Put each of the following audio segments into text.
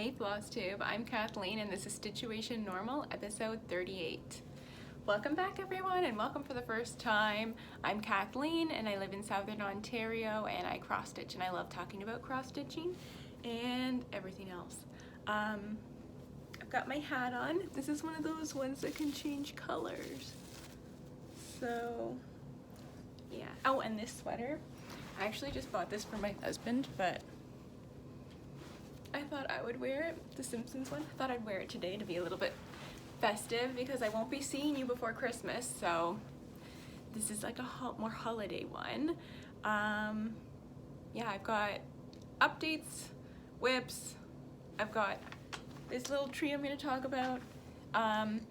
Hey FlossTube, I'm Kathleen and this is StitchuationNormal, episode 38. Welcome back everyone and welcome for the first time. I'm Kathleen and I live in Southern Ontario and I cross stitch and I love talking about cross stitching and everything else. I've got my hat on. This is one of those ones that can change colors. So yeah. Oh, and this sweater. I actually just bought this for my husband, but I thought I would wear it, the Simpsons one. I thought I'd wear it today to be a little bit festive because I won't be seeing you before Christmas, so this is like a more holiday one. Yeah, I've got updates, whips, I've got this little tree I'm going to talk about. I'm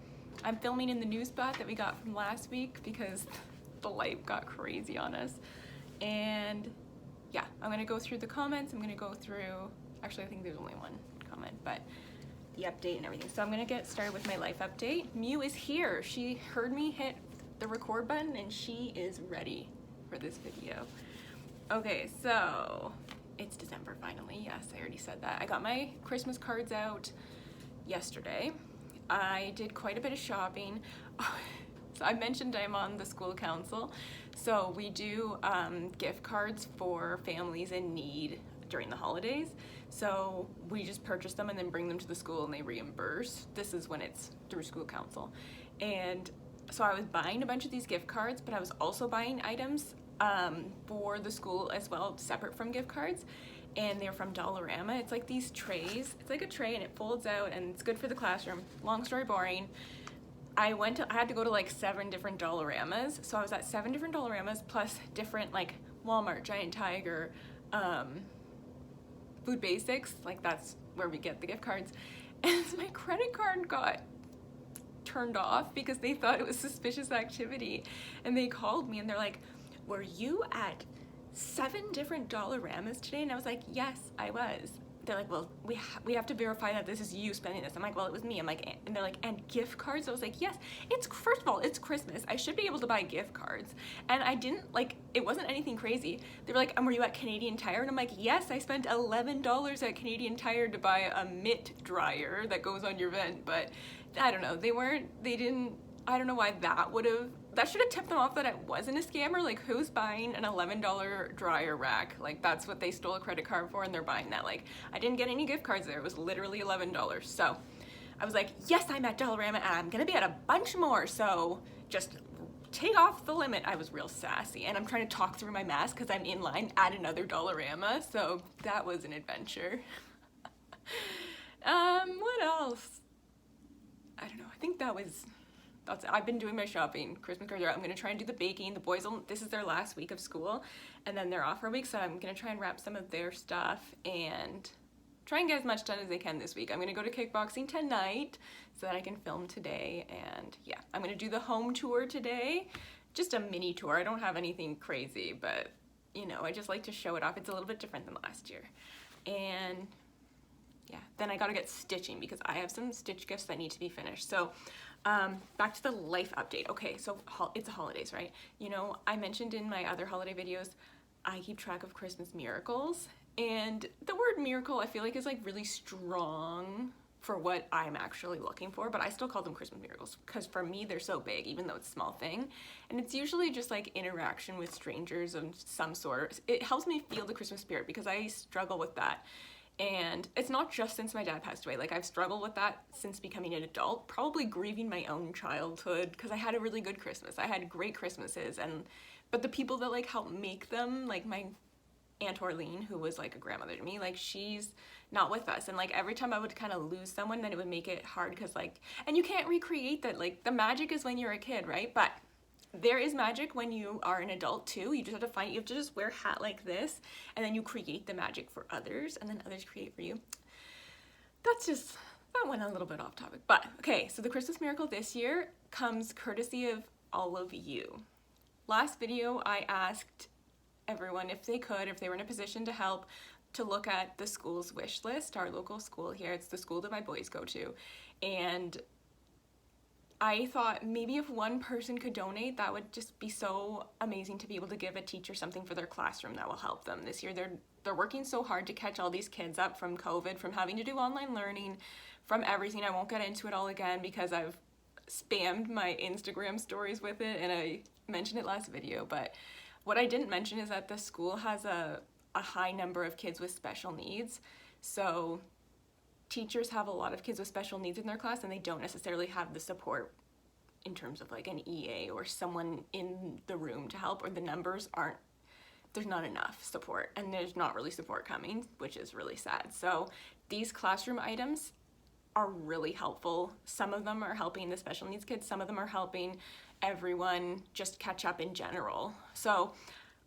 filming in the new spot that we got from last week because the light got crazy on us. And yeah, I'm going to go through the comments, I'm going to go through, actually I think there's only one comment, but the update and everything. So I'm gonna get started with my life update. Mew is here. She heard me hit the record button and she is ready for this video. Okay, so it's December finally. Yes, I already said that. I got my Christmas cards out yesterday. I did quite a bit of shopping. So I mentioned I'm on the school council. So we do gift cards for families in need during the holidays. So we just purchase them and then bring them to the school and they reimburse. This is when it's through school council. And so I was buying a bunch of these gift cards, but I was also buying items for the school as well, separate from gift cards. And they're from Dollarama. It's like these trays. It's like a tray and it folds out and it's good for the classroom. Long story boring. I had to go to like 7 different Dollaramas. So I was at 7 different Dollaramas plus different like Walmart, Giant Tiger, Food Basics, like that's where we get the gift cards. And my credit card got turned off because they thought it was suspicious activity. And they called me and they're like, were you at 7 different Dollaramas today? And I was like, yes, I was. They're like, well, we have to verify that this is you spending this. I'm like, well, it was me. I'm like, and they're like, and gift cards? I was like, yes, first of all, it's Christmas. I should be able to buy gift cards. And I didn't, like, it wasn't anything crazy. They were like, were you at Canadian Tire? And I'm like, yes, I spent $11 at Canadian Tire to buy a mitt dryer that goes on your vent. But I don't know, I don't know why that should have tipped them off that it wasn't a scammer. Like, who's buying an $11 dryer rack? Like, that's what they stole a credit card for and they're buying that. Like, I didn't get any gift cards there. It was literally $11. So I was like, yes, I'm at Dollarama and I'm gonna be at a bunch more. So just take off the limit. I was real sassy and I'm trying to talk through my mask because I'm in line at another Dollarama. So that was an adventure. What else? I don't know. I think I've been doing my shopping. Christmas cards are out. I'm gonna try and do the baking. The boys, this is their last week of school and then they're off for a week, so I'm gonna try and wrap some of their stuff and try and get as much done as I can this week. I'm gonna go to kickboxing tonight so that I can film today, and yeah, I'm gonna do the home tour today. Just a mini tour. I don't have anything crazy, but you know, I just like to show it off. It's a little bit different than last year. And yeah, then I gotta get stitching because I have some stitch gifts that need to be finished. So back to the life update. Okay, so it's the holidays, right? You know, I mentioned in my other holiday videos, I keep track of Christmas miracles, and the word miracle I feel like is like really strong for what I'm actually looking for, but I still call them Christmas miracles because for me they're so big, even though it's a small thing. And it's usually just like interaction with strangers of some sort. It helps me feel the Christmas spirit because I struggle with that. And it's not just since my dad passed away. Like, I've struggled with that since becoming an adult, probably grieving my own childhood because I had a really good Christmas. I had great Christmases, but the people that like helped make them, like my Aunt Orlean, who was like a grandmother to me, like she's not with us. And like every time I would kind of lose someone, then it would make it hard because like, and you can't recreate that. Like, the magic is when you're a kid, right? But there is magic when you are an adult too. You just have to find it. You have to just wear a hat like this and then you create the magic for others and then others create for you. That went a little bit off topic, but okay. So the Christmas miracle this year comes courtesy of all of you. Last video, I asked everyone if they were in a position to help, to look at the school's wish list, our local school here. It's the school that my boys go to. And I thought maybe if one person could donate, that would just be so amazing to be able to give a teacher something for their classroom that will help them. This year they're working so hard to catch all these kids up from COVID, from having to do online learning, from everything. I won't get into it all again because I've spammed my Instagram stories with it and I mentioned it last video, but what I didn't mention is that the school has a high number of kids with special needs. So teachers have a lot of kids with special needs in their class and they don't necessarily have the support in terms of like an EA or someone in the room to help, or the numbers aren't, there's not enough support and there's not really support coming, which is really sad. So these classroom items are really helpful. Some of them are helping the special needs kids, some of them are helping everyone just catch up in general. So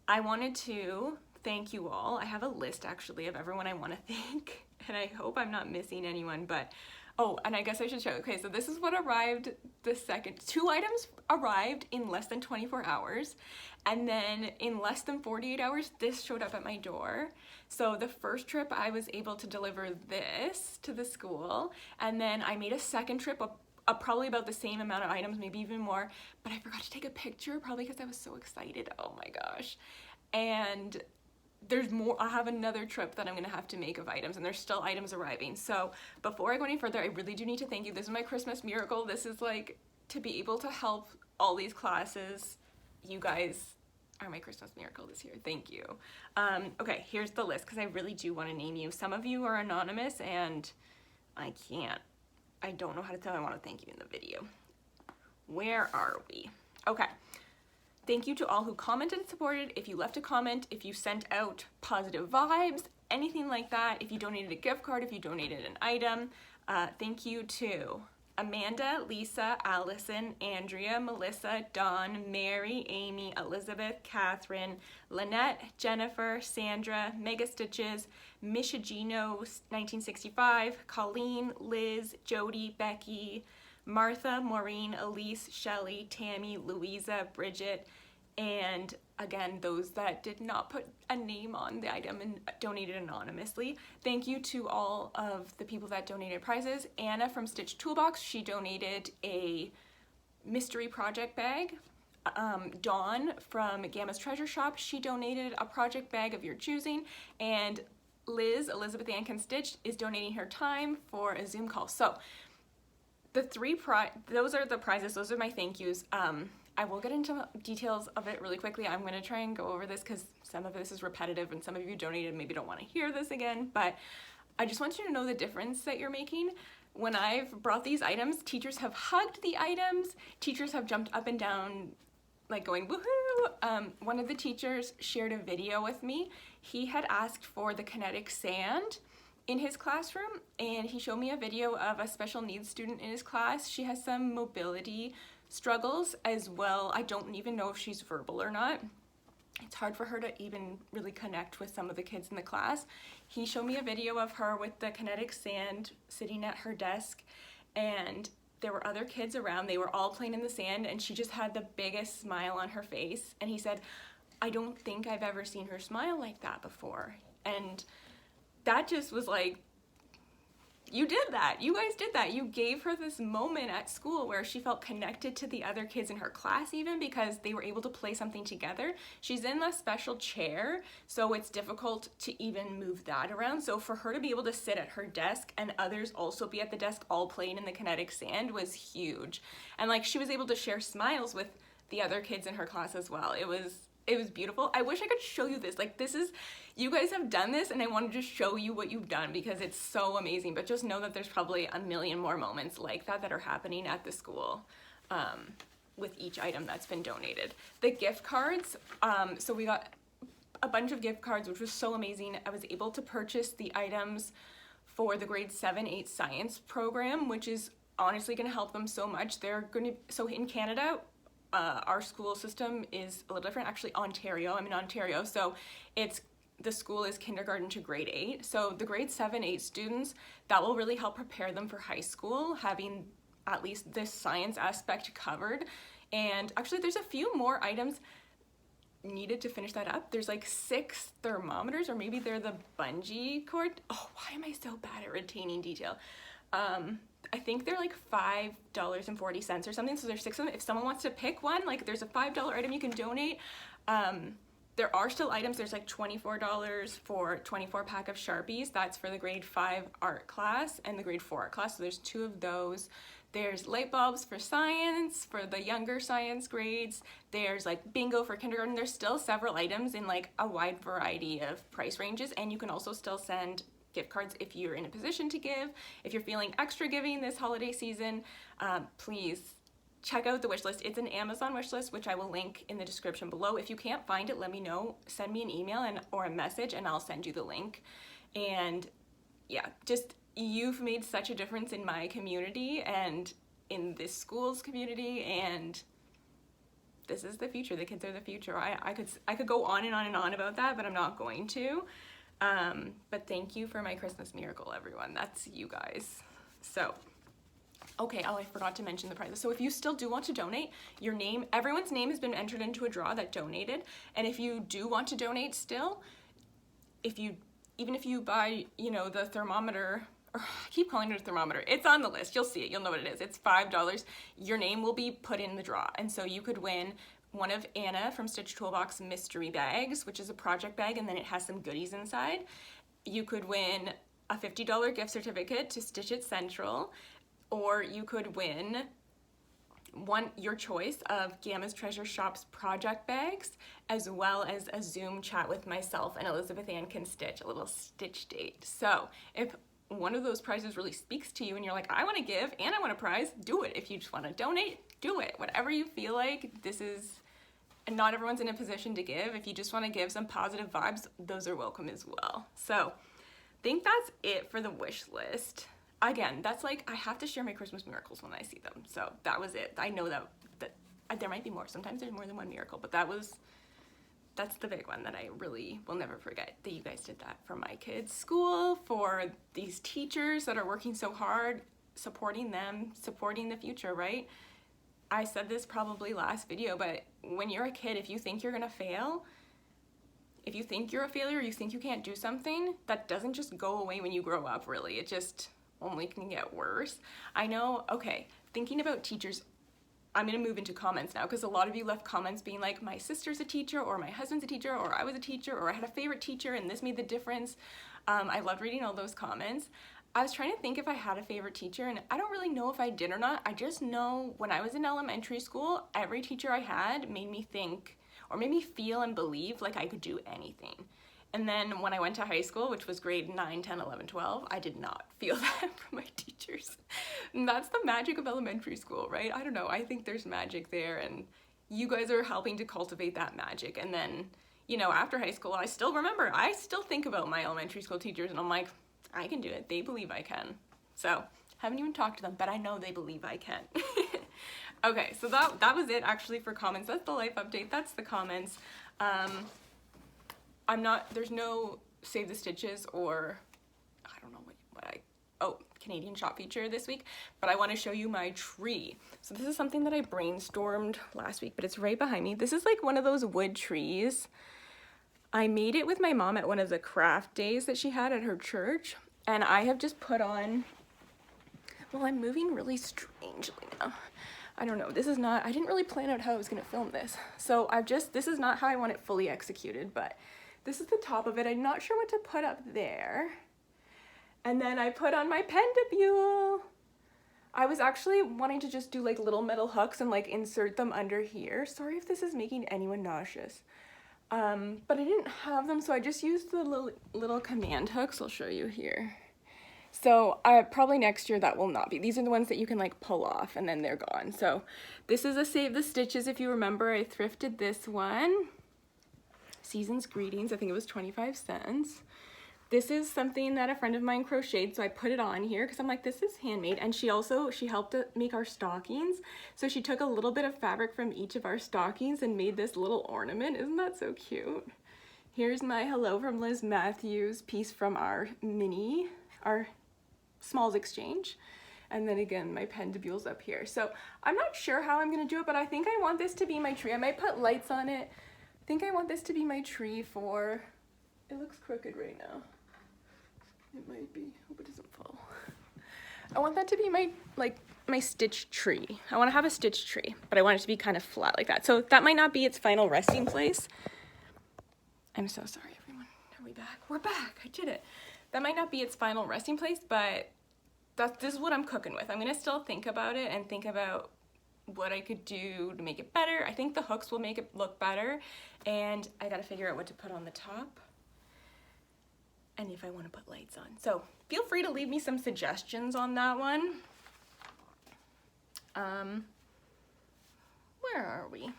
I wanted to thank you all. I have a list actually of everyone I want to thank, and I hope I'm not missing anyone, but oh, and I guess I should show. Okay, so this is what arrived the second. 2 items arrived in less than 24 hours, and then in less than 48 hours, this showed up at my door. So the first trip I was able to deliver this to the school, and then I made a second trip, probably about the same amount of items, maybe even more, but I forgot to take a picture, probably because I was so excited. Oh my gosh. And there's more. I have another trip that I'm gonna have to make of items, and there's still items arriving. So before I go any further, I really do need to thank you. This is my Christmas miracle. This is like, to be able to help all these classes. You guys are my Christmas miracle this year. Thank you. Okay, here's the list because I really do want to name you. Some of you are anonymous and I don't know how to tell. I want to thank you in the video. Where are we? Okay. Thank you to all who commented and supported. If you left a comment, if you sent out positive vibes, anything like that, if you donated a gift card, if you donated an item, thank you to Amanda, Lisa, Allison, Andrea, Melissa, Dawn, Mary, Amy, Elizabeth, Catherine, Lynette, Jennifer, Sandra, Mega Stitches, Michigino 1965, Colleen, Liz, Jody, Becky, Martha, Maureen, Elise, Shelley, Tammy, Louisa, Bridget, and again, those that did not put a name on the item and donated anonymously. Thank you to all of the people that donated prizes. Anna from Stitchtoolbox, she donated a mystery project bag. Dawn from Gamma's Treasure Shop, she donated a project bag of your choosing. And Liz, Elizabeth Ann Can Stitch, is donating her time for a Zoom call. So the those are the prizes, those are my thank yous. I will get into details of it really quickly. I'm gonna try and go over this because some of this is repetitive and some of you donated maybe don't wanna hear this again, but I just want you to know the difference that you're making. When I've brought these items, teachers have hugged the items, teachers have jumped up and down like going woohoo. One of the teachers shared a video with me. He had asked for the kinetic sand in his classroom, and he showed me a video of a special needs student in his class. She has some mobility struggles as well. I don't even know if she's verbal or not. It's hard for her to even really connect with some of the kids in the class. He showed me a video of her with the kinetic sand sitting at her desk, and there were other kids around. They were all playing in the sand, and she just had the biggest smile on her face. And he said, I don't think I've ever seen her smile like that before. And that just was like, you did that. You guys did that. You gave her this moment at school where she felt connected to the other kids in her class, even because they were able to play something together. She's in a special chair, so it's difficult to even move that around. So for her to be able to sit at her desk and others also be at the desk all playing in the kinetic sand was huge. And like, she was able to share smiles with the other kids in her class as well. It was beautiful. I wish I could show you this. Like, this is, you guys have done this and I wanted to show you what you've done because it's so amazing. But just know that there's probably a million more moments like that that are happening at the school with each item that's been donated. The gift cards, so we got a bunch of gift cards, which was so amazing. I was able to purchase the items for the grade 7-8 science program, which is honestly gonna help them so much. So in Canada, our school system is a little different. Actually, Ontario, I'm in Ontario, so the school is kindergarten to grade 8. So the grade 7-8 students, that will really help prepare them for high school, having at least this science aspect covered. And actually, there's a few more items needed to finish that up. There's like 6 thermometers, or maybe they're the bungee cord. Oh, why am I so bad at retaining detail? I think they're like $5.40 or something. So there's 6 of them. If someone wants to pick one, like there's a $5 item you can donate. there are still items. There's like $24 for 24 pack of Sharpies. That's for the grade 5 art class and the grade 4 art class. So there's 2 of those. There's light bulbs for science, for the younger science grades. There's like bingo for kindergarten. There's still several items in like a wide variety of price ranges, and you can also still send gift cards if you're in a position to give. If you're feeling extra giving this holiday season, please check out the wish list. It's an Amazon wish list, which I will link in the description below. If you can't find it, let me know. Send me an email or a message and I'll send you the link. And yeah, just you've made such a difference in my community and in this school's community, and this is the future. The kids are the future. I could go on and on and on about that, but I'm not going to. But thank you for my Christmas miracle, everyone. That's you guys. So, okay, I forgot to mention the prizes. So if you still do want to donate, everyone's name has been entered into a draw that donated. And if you do want to donate still, even if you buy, you know, the thermometer, or I keep calling it a thermometer, it's on the list. You'll see it. You'll know what it is. It's $5. Your name will be put in the draw. And so you could win one of Anna from Stitchtoolbox mystery bags, which is a project bag, and then it has some goodies inside. You could win a $50 gift certificate to Stitch It Central, or you could win your choice of Gamma's Treasure Shop's project bags, as well as a Zoom chat with myself and Elizabeth Ann Can Stitch, a little stitch date. So if one of those prizes really speaks to you and you're like, I want to give and I want a prize, do it. If you just want to donate, do it. Whatever you feel like. And not everyone's in a position to give. If you just want to give some positive vibes, those are welcome as well. So I think that's it for the wish list. Again, that's like, I have to share my Christmas miracles when I see them. So that was it. I know that there might be more. Sometimes there's more than one miracle, but that's the big one that I really will never forget, that you guys did that for my kids' school, for these teachers that are working so hard, supporting them, supporting the future, right? I said this probably last video, but when you're a kid, if you think you're gonna fail, if you think you're a failure, you think you can't do something, that doesn't just go away when you grow up, really. It just only can get worse. I know, okay, thinking about teachers, I'm gonna move into comments now, because a lot of you left comments being like, my sister's a teacher, or my husband's a teacher, or I was a teacher, or I had a favorite teacher and this made the difference. I loved reading all those comments. I was trying to think if I had a favorite teacher, and I don't really know if I did or not. I just know when I was in elementary school, every teacher I had made me think, or made me feel and believe like I could do anything. And then when I went to high school, which was grade 9, 10, 11, 12, I did not feel that from my teachers. And that's the magic of elementary school, right? I don't know, I think there's magic there, and you guys are helping to cultivate that magic. And then, you know, after high school, I still think about my elementary school teachers, and I'm like, I can do it. They believe I can. So, haven't even talked to them, but I know they believe I can. Okay, so that was it actually for comments. That's the life update. That's the comments. There's no Save the Stitches or, I don't know Canadian shop feature this week, but I want to show you my tree. So this is something that I brainstormed last week, but it's right behind me. This is like one of those wood trees. I made it with my mom at one of the craft days that she had at her church, and I have just put on, well, I'm moving really strangely now. I don't know, I didn't really plan out how I was gonna film this. So this is not how I want it fully executed, but this is the top of it. I'm not sure what to put up there. And then I put on my pendibule. I was actually wanting to just do like little metal hooks and like insert them under here. Sorry if this is making anyone nauseous. But I didn't have them, so I just used the little command hooks. I'll show you here. So probably next year that will not be. These are the ones that you can like pull off and then they're gone. So this is a Save the Stitches. If you remember, I thrifted this one. Season's Greetings, I think it was 25 cents. This is something that a friend of mine crocheted, so I put it on here because I'm like, this is handmade. And she helped make our stockings. So she took a little bit of fabric from each of our stockings and made this little ornament. Isn't that so cute? Here's my Hello from Liz Matthews piece from our Smalls exchange. And then again, my pendibule's up here. So I'm not sure how I'm gonna do it, but I think I want this to be my tree. I might put lights on it. I think I want this to be my tree for, it looks crooked right now. It might be, hope it doesn't fall. I want that to be my stitch tree. I want to have a stitch tree, but I want it to be kind of flat like that. So that might not be its final resting place, I'm so sorry, everyone. Are we back? We're back. I did it. That might not be its final resting place, but this is what I'm cooking with. I'm gonna still think about it and think about what I could do to make it better. I think the hooks will make it look better, and I gotta figure out what to put on the top and if I want to put lights on. So feel free to leave me some suggestions on that one. Where are we?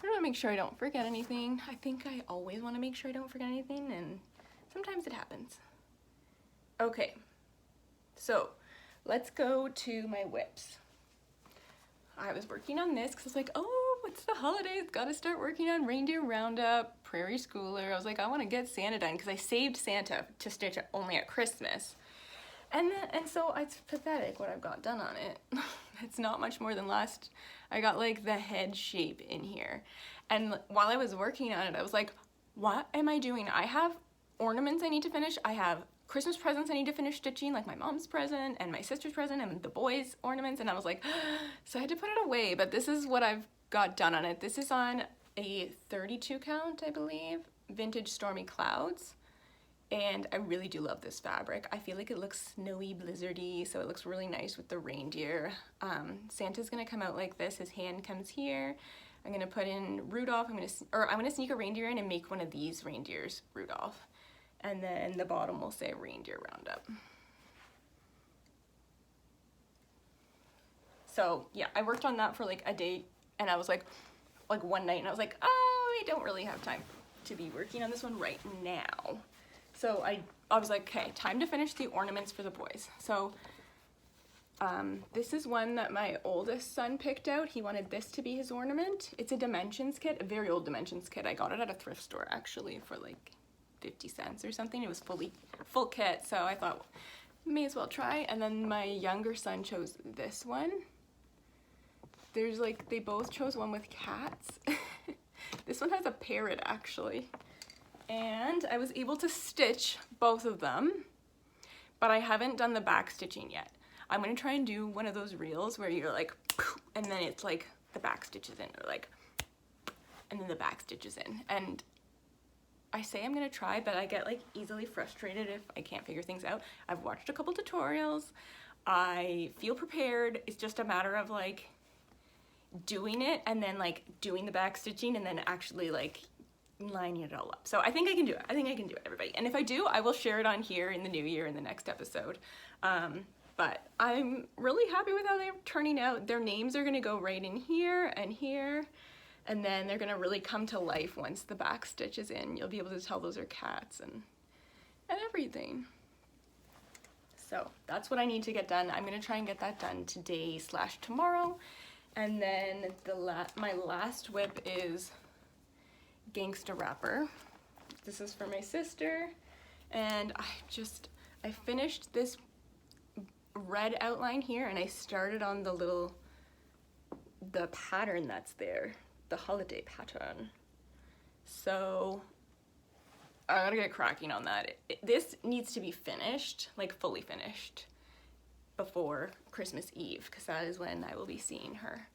I want to make sure I don't forget anything. I think I always want to make sure I don't forget anything, and sometimes it happens. Okay, so let's go to my whips. I was working on this because I was like, oh, it's the holidays, gotta start working on Reindeer, Roundup, Prairie Schooler. I was like, I want to get Santa done because I saved Santa to stitch it only at Christmas. And so it's pathetic what I've got done on it. It's not much more than last. I got like the head shape in here. And while I was working on it, I was like, what am I doing? I have ornaments I need to finish. I have Christmas presents I need to finish stitching, like my mom's present and my sister's present and the boys' ornaments. And I was like, so I had to put it away, but this is what I've got done on it. This is on a 32 count, I believe, vintage Stormy Clouds. And I really do love this fabric. I feel like it looks snowy, blizzardy, so it looks really nice with the reindeer. Santa's gonna come out like this. His hand comes here. I'm gonna put in Rudolph. I'm gonna sneak a reindeer in and make one of these reindeers Rudolph. And then the bottom will say Reindeer Roundup. So yeah, I worked on that for like a day, and I was like one night, and I was like, oh, I don't really have time to be working on this one right now. So I was like, okay, time to finish the ornaments for the boys. So this is one that my oldest son picked out. He wanted this to be his ornament. It's a dimensions kit, a very old dimensions kit. I got it at a thrift store actually for like 50 cents or something. It was full kit, so I thought may as well try. And then my younger son chose this one. There's like, they both chose one with cats. This one has a parrot actually. And I was able to stitch both of them, but I haven't done the back stitching yet. I'm gonna try and do one of those reels where you're like, and then it's like the back stitches in, or like, and then the back stitches in. And I say I'm gonna try, but I get like easily frustrated if I can't figure things out. I've watched a couple tutorials. I feel prepared. It's just a matter of like doing it and then like doing the back stitching and then actually like lining it all up. So I think I can do it. I think I can do it, everybody. And if I do, I will share it on here in the new year in the next episode. But I'm really happy with how they're turning out. Their names are gonna go right in here, and then they're gonna really come to life once the back stitch is in. You'll be able to tell those are cats and everything. So that's what I need to get done. I'm gonna try and get that done today/tomorrow. And then my last whip is Gangsta wrapper. This is for my sister, and I finished this red outline here, and I started on the pattern that's there, the holiday pattern. So I gotta get cracking on that. This needs to be finished, like fully finished, before Christmas Eve, because that is when I will be seeing her.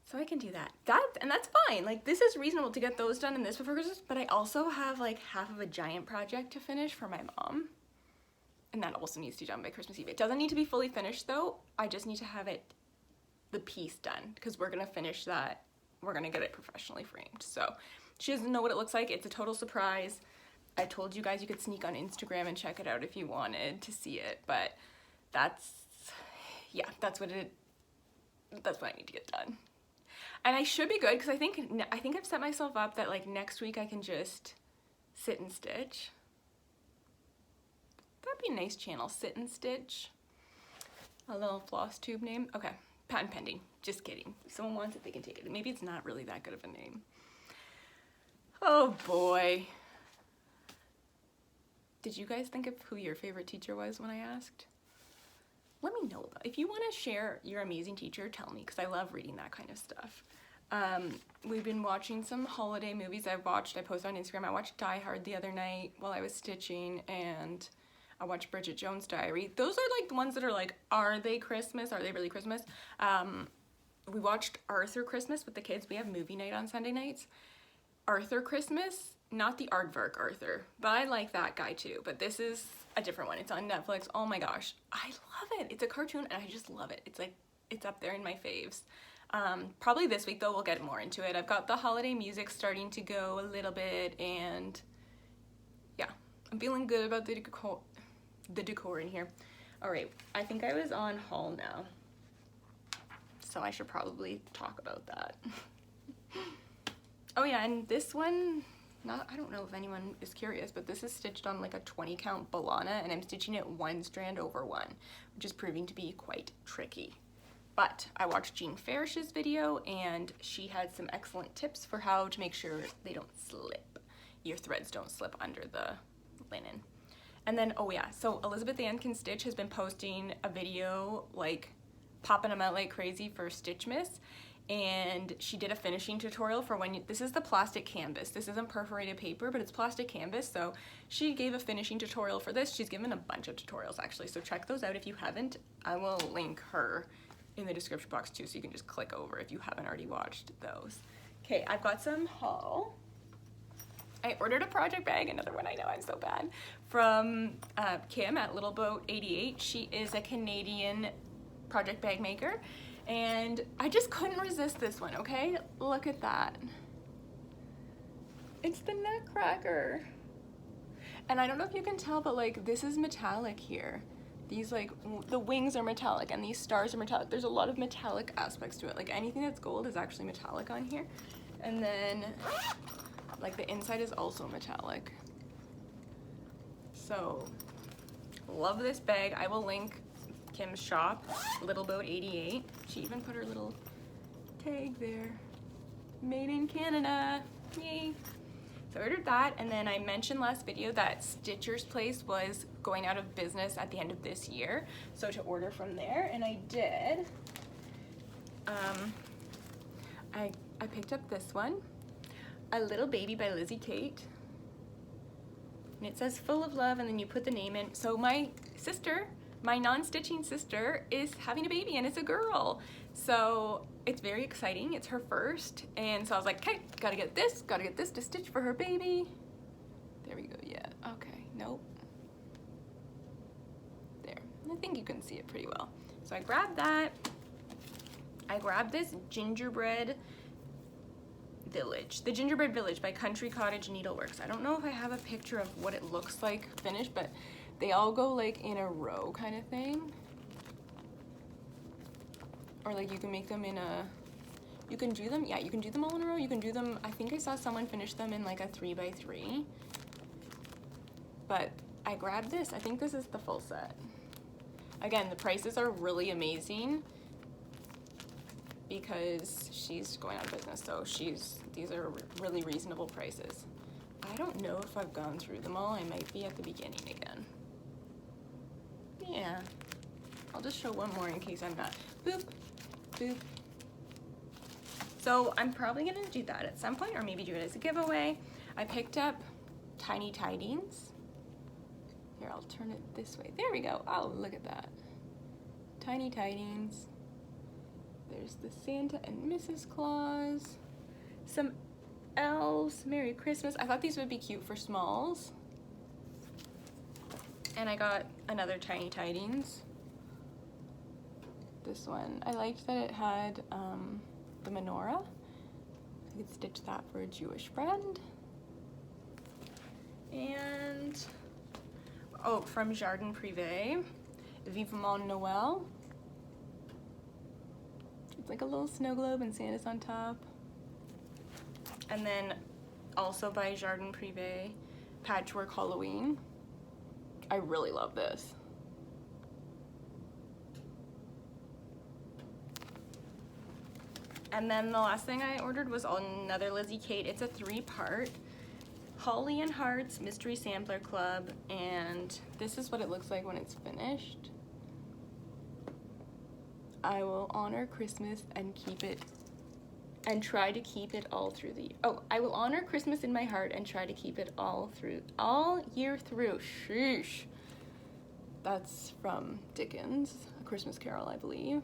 So I can do that. And that's fine. Like, this is reasonable to get those done and this before Christmas, but I also have like half of a giant project to finish for my mom. And that also needs to be done by Christmas Eve. It doesn't need to be fully finished though. I just need to have the piece done, because we're gonna finish that. We're gonna get it professionally framed. So she doesn't know what it looks like. It's a total surprise. I told you guys you could sneak on Instagram and check it out if you wanted to see it, but that's what I need to get done. And I should be good, because I think I've set myself up that like next week I can just sit and stitch. That'd be a nice channel, Sit and Stitch. A little FlossTube name. Okay, patent pending. Just kidding. If someone wants it, they can take it. Maybe it's not really that good of a name. Oh boy. Did you guys think of who your favorite teacher was when I asked? Let me know. If you want to share your amazing teacher, tell me, because I love reading that kind of stuff. We've been watching some holiday movies I posted on Instagram. I watched Die Hard the other night while I was stitching, and I watched Bridget Jones' Diary. Those are like the ones that are like, are they Christmas? Are they really Christmas? We watched Arthur Christmas with the kids. We have movie night on Sunday nights. Arthur Christmas, not the Aardvark Arthur, but I like that guy too. But this is a different one. It's on Netflix. Oh my gosh, I love it. It's a cartoon and I just love it. It's like, it's up there in my faves. Probably this week though we'll get more into it. I've got the holiday music starting to go a little bit, and yeah, I'm feeling good about the decor in here. All right, I think I was on haul now, so I should probably talk about that. Oh yeah, and this one, I don't know if anyone is curious, but this is stitched on like a 20 count Balana, and I'm stitching it one strand over one, which is proving to be quite tricky. But I watched Jean Farish's video and she had some excellent tips for how to make sure they don't slip. Your threads don't slip under the linen. And then, oh yeah, so Elizabeth Ann Can Stitch has been posting a video, like popping them out like crazy for Stitchmas. And she did a finishing tutorial for when this is the plastic canvas. This isn't perforated paper, but it's plastic canvas. So she gave a finishing tutorial for this. She's given a bunch of tutorials actually. So check those out if you haven't. I will link her in the description box too, so you can just click over if you haven't already watched those. Okay, I've got some haul. I ordered a project bag, another one, I know I'm so bad, from Kim at Little Boat 88. She is a Canadian project bag maker, and I just couldn't resist this one, okay? Look at that. It's the Nutcracker. And I don't know if you can tell, but like this is metallic here. These like, the wings are metallic and these stars are metallic. There's a lot of metallic aspects to it. Like anything that's gold is actually metallic on here. And then like the inside is also metallic. So love this bag. I will link Kim's shop, Little Boat 88. She even put her little tag there. Made in Canada, yay. So I ordered that, and then I mentioned last video that Stitcher's Place was going out of business at the end of this year, so to order from there, and I did. I picked up this one, A Little Baby by Lizzie Kate, and it says full of love, and then you put the name in. So my sister, my non-stitching sister, is having a baby, and it's a girl. So it's very exciting. It's her first. And so I was like, okay, gotta get this to stitch for her baby. There we go, yeah, okay, nope. There, I think you can see it pretty well. So I grabbed that. I grabbed this Gingerbread Village, the Gingerbread Village by Country Cottage Needleworks. I don't know if I have a picture of what it looks like finished, but they all go like in a row kind of thing. Or like you can make them in a, you can do them, yeah, you can do them all in a row. You can do them, I think I saw someone finish them in like a 3x3. But I grabbed this, I think this is the full set. Again, the prices are really amazing because she's going out of business, so these are really reasonable prices. I don't know if I've gone through them all. I might be at the beginning again. Yeah, I'll just show one more in case I'm not. Boop, boop. So I'm probably gonna do that at some point, or maybe do it as a giveaway. I picked up Tiny Tidings. Here, I'll turn it this way. There we go. Oh, look at that. Tiny Tidings. There's the Santa and Mrs. Claus. Some elves. Merry Christmas. I thought these would be cute for smalls. And I got another Tiny Tidings. This one. I liked that it had the menorah. I could stitch that for a Jewish friend. And, oh, from Jardin Privé, Vivement Noël. It's like a little snow globe and Santa's on top. And then also by Jardin Privé, Patchwork Halloween. I really love this. And then the last thing I ordered was another Lizzie Kate. It's a 3-part. Holly and Hearts Mystery Sampler Club, and this is what it looks like when it's finished. I will honor Christmas and keep it, and try to keep it all through the, oh, I will honor Christmas in my heart and try to keep it all year through. Sheesh. That's from Dickens, A Christmas Carol, I believe.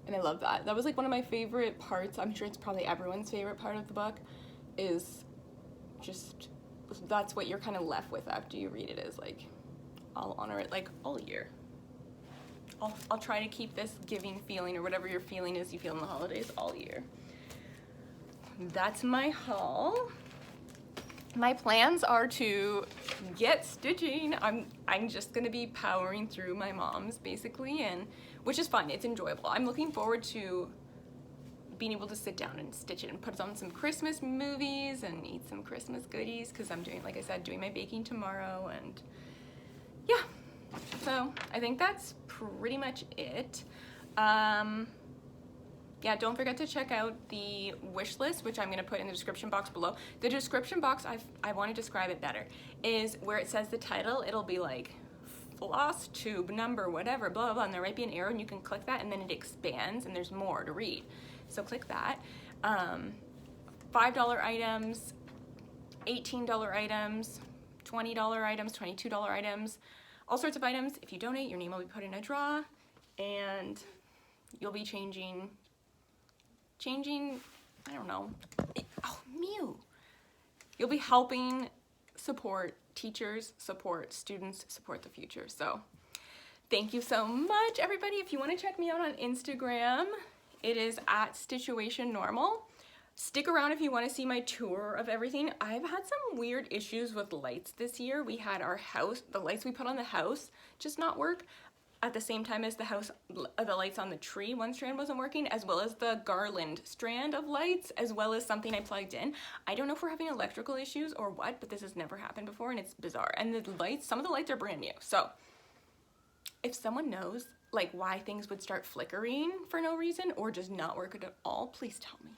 And I love that. That was like one of my favorite parts. I'm sure it's probably everyone's favorite part of the book, is just, that's what you're kind of left with after you read it, is like, I'll honor it like all year. I'll try to keep this giving feeling, or whatever your feeling is you feel in the holidays, all year. That's my haul. My plans are to get stitching. I'm just gonna be powering through my mom's basically, and which is fun, it's enjoyable. I'm looking forward to being able to sit down and stitch it and put on some Christmas movies and eat some Christmas goodies, because I'm doing, like I said, doing my baking tomorrow, and yeah. So I think that's pretty much it. Yeah, don't forget to check out the wish list, which I'm gonna put in the description box below. The description box, I wanna describe it better, is where it says the title, it'll be like FlossTube number, whatever, blah, blah, blah, and there might be an arrow and you can click that and then it expands and there's more to read. So click that. $5 items, $18 items, $20 items, $22 items, all sorts of items. If you donate, your name will be put in a draw, and you'll be changing, I don't know, you'll be helping support teachers, support students, support the future. So thank you so much, everybody. If you want to check me out on Instagram, it is at StitchuationNormal. Stick around if you want to see my tour of everything. I've had some weird issues with lights this year. We had our house, the lights we put on the house just not work at the same time as the lights on the tree. One strand wasn't working, as well as the garland strand of lights, as well as something I plugged in. I don't know if we're having electrical issues or what, but this has never happened before and it's bizarre. And the lights, some of the lights are brand new. So if someone knows like why things would start flickering for no reason or just not work at all, please tell me.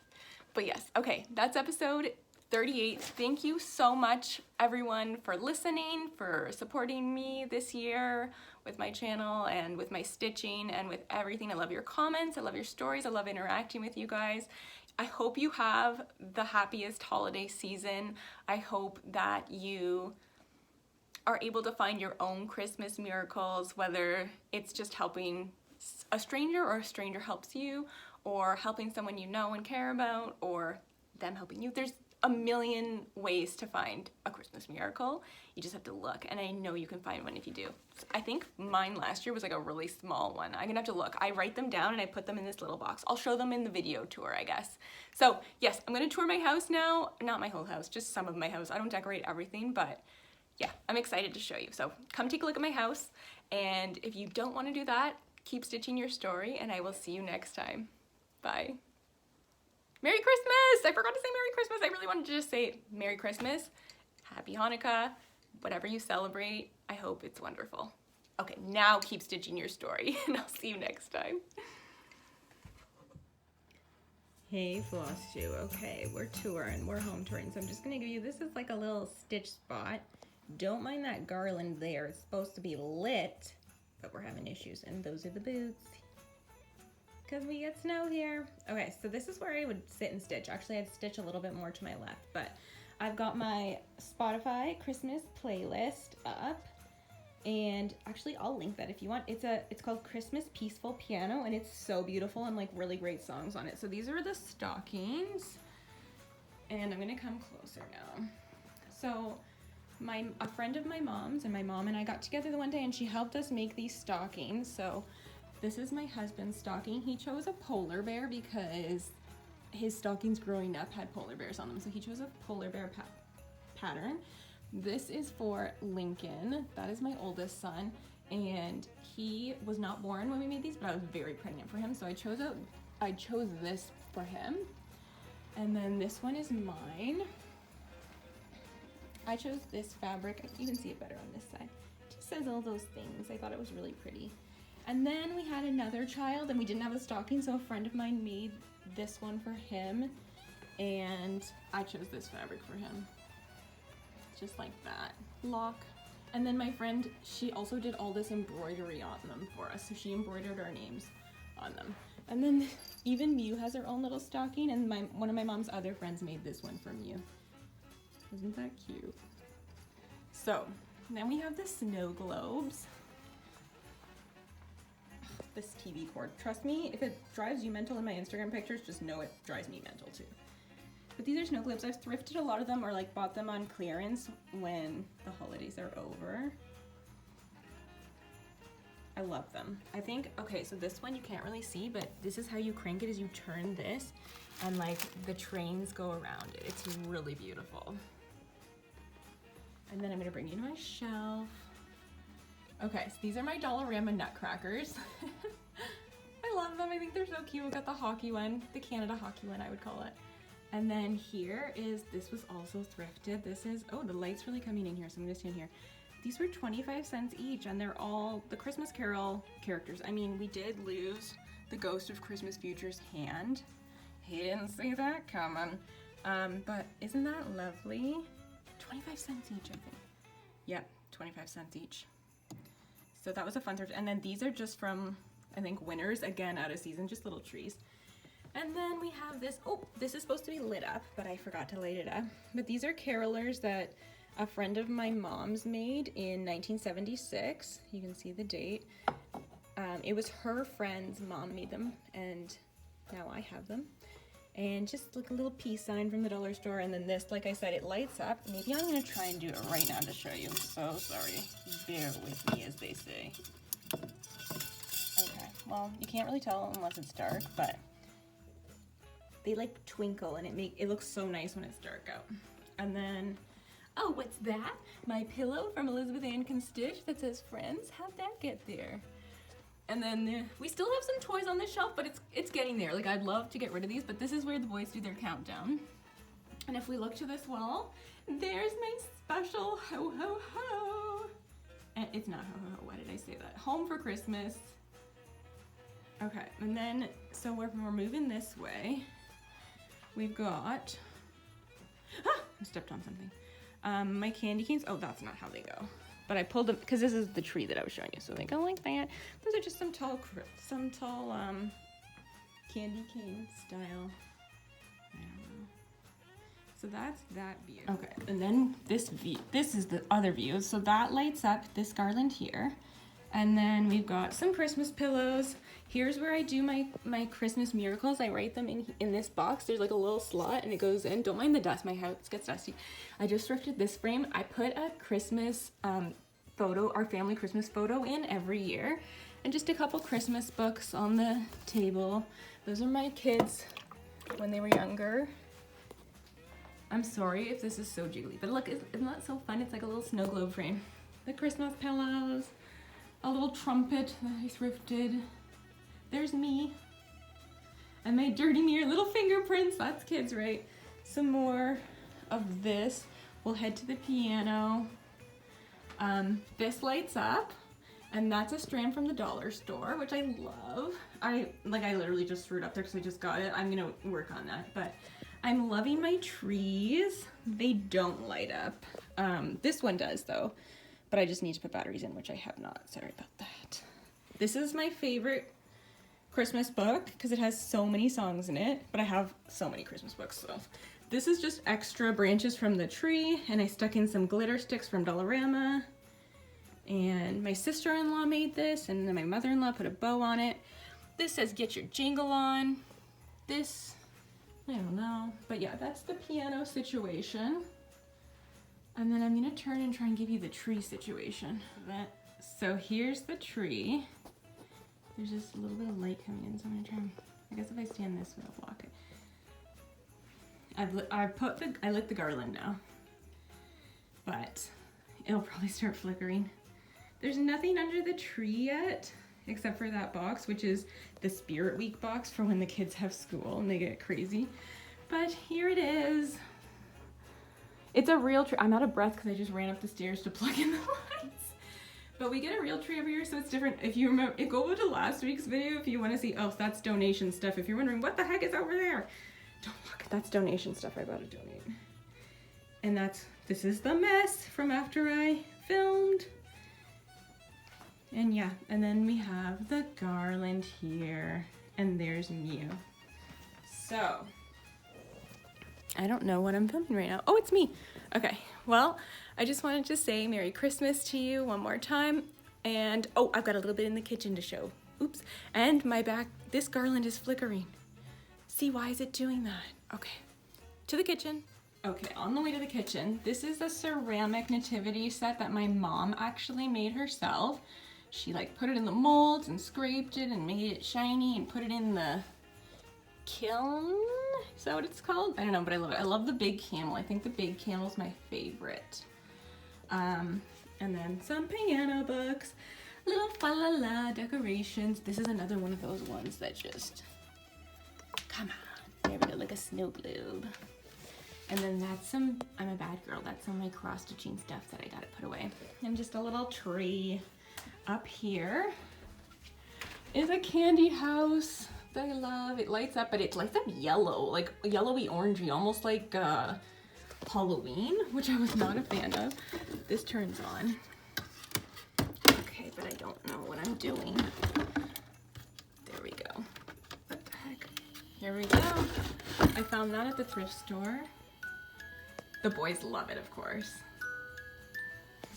But yes, okay, that's episode 38. Thank you so much, everyone, for listening, for supporting me this year with my channel and with my stitching and with everything. I love your comments, I love your stories, I love interacting with you guys. I hope you have the happiest holiday season. I hope that you are able to find your own Christmas miracles, whether it's just helping a stranger or a stranger helps you, or helping someone you know and care about, or them helping you. There's a million ways to find a Christmas miracle. You just have to look, and I know you can find one if you do. I think mine last year was like a really small one. I'm gonna have to look. I write them down and I put them in this little box. I'll show them in the video tour, I guess. So yes, I'm gonna tour my house now. Not my whole house, just some of my house. I don't decorate everything, but yeah, I'm excited to show you. So come take a look at my house, and if you don't wanna do that, keep stitching your story, and I will see you next time. Bye. Merry Christmas! I forgot to say Merry Christmas. I really wanted to just say Merry Christmas, Happy Hanukkah, whatever you celebrate. I hope it's wonderful. Okay, now keep stitching your story, and I'll see you next time. Hey FlossTube, okay, we're touring, we're home touring, so I'm just gonna give you, this is like a little stitch spot. Don't mind that garland there, it's supposed to be lit, but we're having issues, and those are the boots. Because we get snow here. Okay, so this is where I would sit and stitch. Actually, I'd stitch a little bit more to my left, but I've got my Spotify Christmas playlist up, and actually I'll link that if you want. It's called Christmas Peaceful Piano, and it's so beautiful and like really great songs on it. So these are the stockings, and I'm gonna come closer now. So a friend of my mom's, and my mom and I got together the one day, and she helped us make these stockings. So this is my husband's stocking. He chose a polar bear because his stockings growing up had polar bears on them. So he chose a polar bear pattern. This is for Lincoln. That is my oldest son. And he was not born when we made these, but I was very pregnant for him. So I chose this for him. And then this one is mine. I chose this fabric. You can see it better on this side. It just says all those things. I thought it was really pretty. And then we had another child and we didn't have a stocking, so a friend of mine made this one for him, and I chose this fabric for him. Just like that. Lock. And then my friend, she also did all this embroidery on them for us, so she embroidered our names on them. And then even Mew has her own little stocking, and one of my mom's other friends made this one for Mew. Isn't that cute? So, then we have the snow globes. This TV cord. Trust me, if it drives you mental in my Instagram pictures, just know it drives me mental too. But these are snow globes. I've thrifted a lot of them or like bought them on clearance when the holidays are over. I love them. I think, okay, so this one you can't really see, but this is how you crank it, is you turn this and like the trains go around it. It's really beautiful. And then I'm gonna bring you to my shelf. Okay, so these are my Dollarama nutcrackers. I love them, I think they're so cute. We got the hockey one, the Canada hockey one I would call it. And then here is, this was also thrifted. This is, oh, the light's really coming in here, so I'm gonna stand here. These were 25 cents each, and they're all the Christmas Carol characters. I mean, we did lose the Ghost of Christmas Future's hand. He didn't see that coming. But isn't that lovely? 25 cents each, I think. Yep, 25 cents each. So that was a fun thrift. And then these are just from, I think, Winners, again, out of season, just little trees. And then we have this, oh, this is supposed to be lit up, but I forgot to light it up. But these are carolers that a friend of my mom's made in 1976. You can see the date. It was her friend's mom made them, and now I have them. And just like a little peace sign from the dollar store. And then this, like I said, it lights up. Maybe I'm gonna try and do it right now to show you. I'm so sorry. Bear with me, as they say. Okay, well, you can't really tell unless it's dark, but they like twinkle, and it looks so nice when it's dark out. And then, oh, what's that? My pillow from Elizabeth Ann Can Stitch that says friends. How'd that get there? And then we still have some toys on this shelf, but it's getting there. Like, I'd love to get rid of these, but this is where the boys do their countdown. And if we look to this wall, there's my special ho ho ho. And it's not ho ho ho, why did I say that? Home for Christmas. Okay, and then, so we're moving this way. We've got, I stepped on something. My candy canes, oh, that's not how they go. But I pulled them, because this is the tree that I was showing you, so they go like that. Those are just some tall candy cane style. I don't know. So that's that view. Okay, and then this view, this is the other view. So that lights up this garland here. And then we've got some Christmas pillows. Here's where I do my Christmas miracles. I write them in this box. There's like a little slot and it goes in. Don't mind the dust, my house gets dusty. I just thrifted this frame. I put a Christmas photo, our family Christmas photo in every year. And just a couple Christmas books on the table. Those are my kids when they were younger. I'm sorry if this is so jiggly, but look, isn't that so fun? It's like a little snow globe frame. The Christmas pillows. A little trumpet that I thrifted. There's me. And my dirty mirror, little fingerprints. That's kids, right? Some more of this. We'll head to the piano. This lights up. And that's a strand from the dollar store, which I love. I literally just threw it up there because I just got it. I'm gonna work on that. But I'm loving my trees. They don't light up. This one does though. But I just need to put batteries in, which I have not. Sorry about that. This is my favorite Christmas book because it has so many songs in it, but I have so many Christmas books, so. This is just extra branches from the tree, and I stuck in some glitter sticks from Dollarama. And my sister-in-law made this, and then my mother-in-law put a bow on it. This says, get your jingle on. This, I don't know. But yeah, that's the piano situation. And then I'm gonna turn and try and give you the tree situation. So here's the tree. There's just a little bit of light coming in, so I'm gonna try and, I guess if I stand this way, I'll block it. I lit the garland now, but it'll probably start flickering. There's nothing under the tree yet, except for that box, which is the Spirit Week box for when the kids have school and they get crazy. But here it is. It's a real tree. I'm out of breath because I just ran up the stairs to plug in the lights. But we get a real tree every year, so it's different. If you remember, go over to last week's video if you want to see, oh, that's donation stuff. If you're wondering, what the heck is over there? Don't look, that's donation stuff I gotta donate. And this is the mess from after I filmed. And yeah, and then we have the garland here, and there's Mew. So, I don't know what I'm filming right now. Oh, it's me. Okay, well, I just wanted to say Merry Christmas to you one more time. And, oh, I've got a little bit in the kitchen to show. Oops. And my back, this garland is flickering. See, why is it doing that? Okay, to the kitchen. Okay, on the way to the kitchen, this is a ceramic nativity set that my mom actually made herself. She like put it in the molds and scraped it and made it shiny and put it in the kiln. Is that what it's called? I don't know, but I love it. I love the big camel. I think the big camel is my favorite. And then some piano books, little fa la la decorations. This is another one of those ones that just, come on. There we go, like a snow globe. And then that's some, I'm a bad girl, that's some of my cross stitching stuff that I gotta put away. And just a little tree. Up here is a candy house that I love. It lights up, but it lights up yellow, like yellowy orangey, almost like Halloween, which I was not a fan of. This turns on. Okay, but I don't know what I'm doing. There we go. What the heck? Here we go. I found that at the thrift store. The boys love it, of course.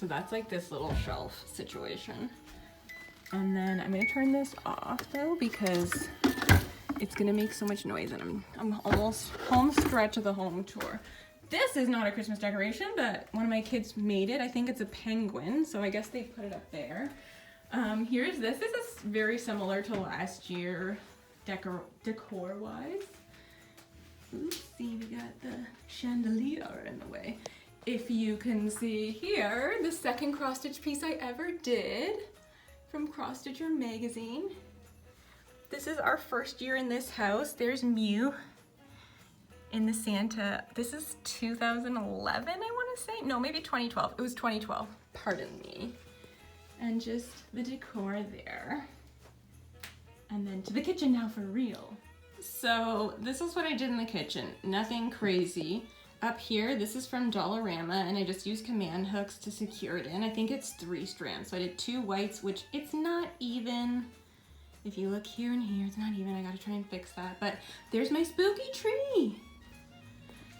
So that's like this little shelf situation. And then I'm gonna turn this off though because it's gonna make so much noise, and I'm almost home stretch of the home tour. This is not a Christmas decoration, but one of my kids made it. I think it's a penguin, so I guess they put it up there. Here's this. This is very similar to last year, decor-wise. Oopsie, we got the chandelier in the way. If you can see here, the second cross-stitch piece I ever did from Cross Stitcher magazine. This is our first year in this house. There's Mew in the Santa. This is 2011, I want to say. No, maybe 2012. It was 2012. Pardon me. And just the decor there. And then to the kitchen now for real. So this is what I did in the kitchen. Nothing crazy. Up here, this is from Dollarama, and I just used command hooks to secure it in. I think it's 3 strands. So I did 2 whites, which it's not even. If you look here and here, it's not even. I gotta try and fix that. But there's my spooky tree.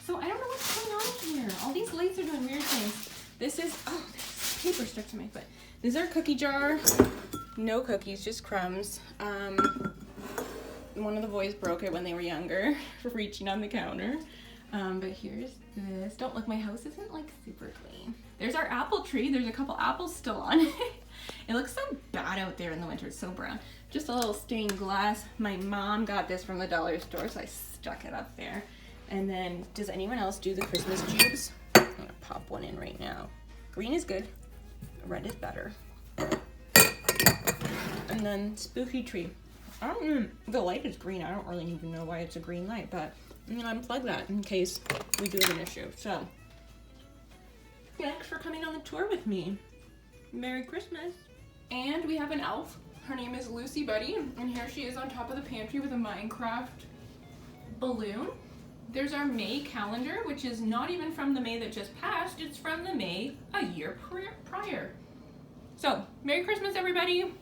So I don't know what's going on here. All these lights are doing weird things. This is, oh, there's paper stuck to my foot. This is our cookie jar. No cookies, just crumbs. One of the boys broke it when they were younger, reaching on the counter. But here's this. Don't look, my house isn't like super clean. There's our apple tree. There's a couple apples still on it. It looks so bad out there in the winter. It's so brown. Just a little stained glass. My mom got this from the dollar store, so I stuck it up there. And then, does anyone else do the Christmas tubes? I'm gonna pop one in right now. Green is good. Red is better. And then spooky tree. The light is green. I don't really even know why it's a green light, but I'm gonna unplug that in case we do have an issue. So, thanks for coming on the tour with me. Merry Christmas. And we have an elf. Her name is Lucy Buddy, and here she is on top of the pantry with a Minecraft balloon. There's our May calendar, which is not even from the May that just passed. It's from the May a year prior. So, Merry Christmas, everybody.